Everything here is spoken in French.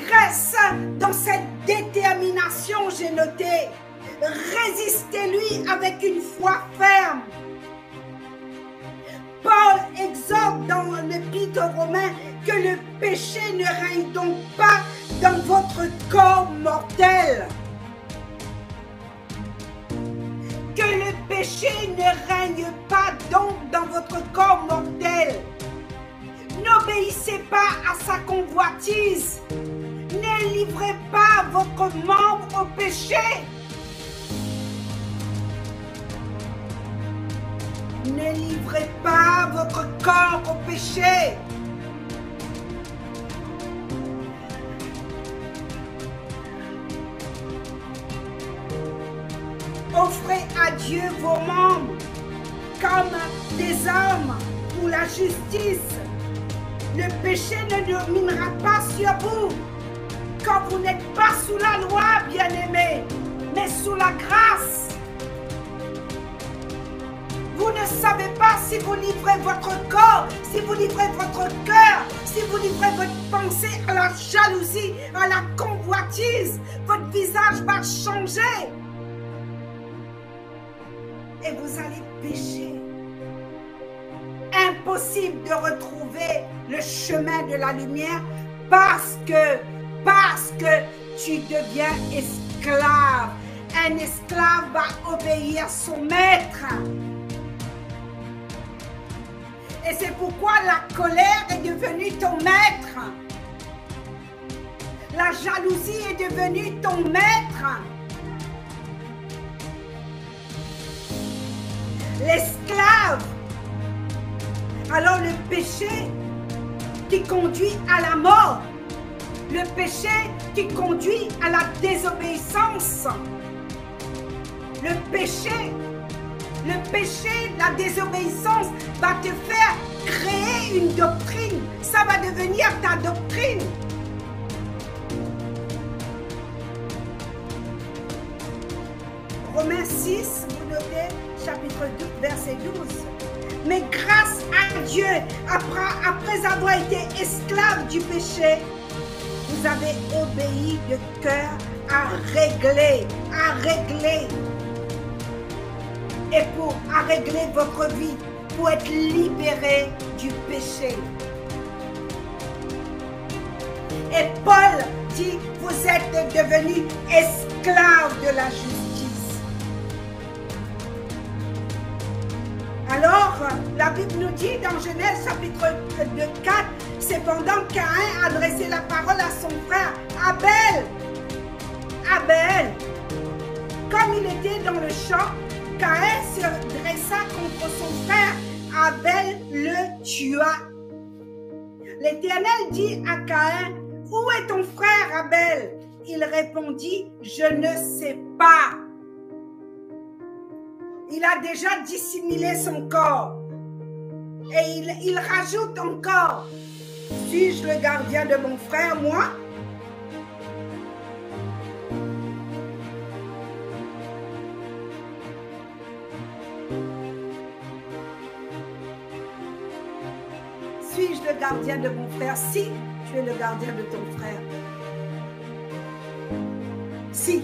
Reste dans cette détermination, j'ai noté. Résistez-lui avec une foi ferme. Paul exhorte dans l'Épître aux Romains que le péché ne règne donc pas dans votre corps mortel. Que le péché ne règne pas donc dans votre corps mortel. N'obéissez pas à sa convoitise. Ne livrez pas votre membre au péché. Ne livrez pas votre corps au péché. Offrez à Dieu vos membres comme des armes pour la justice. Le péché ne dominera pas sur vous, quand vous n'êtes pas sous la loi, bien-aimés, mais sous la grâce. Vous ne savez pas si vous livrez votre corps, si vous livrez votre cœur, si vous livrez votre pensée à la jalousie, à la convoitise, votre visage va changer. Et vous allez pécher. Impossible de retrouver le chemin de la lumière parce que tu deviens esclave. Un esclave va obéir à son maître. Et c'est pourquoi la colère est devenue ton maître. La jalousie est devenue ton maître. L'esclave. Alors le péché qui conduit à la mort. Le péché qui conduit à la désobéissance. Le péché, la désobéissance va te faire créer une doctrine. Ça va devenir ta doctrine. Romains 6, vous notez, chapitre 2, verset 12. Mais grâce à Dieu, après avoir été esclave du péché, vous avez obéi de cœur à régler. Et pour régler votre vie, pour être libéré du péché. Et Paul dit, vous êtes devenus esclaves de la justice. Alors, la Bible nous dit dans Genèse chapitre 4, cependant Caïn adressait la parole à son frère Abel. Abel, comme il était dans le champ, Caïn se dressa contre son frère, Abel le tua. L'Éternel dit à Caïn, où est ton frère Abel? Il répondit, je ne sais pas. Il a déjà dissimulé son corps. Et il rajoute encore, suis-je le gardien de mon frère, moi? Suis-je le gardien de mon frère? Si tu es le gardien de ton frère. Si.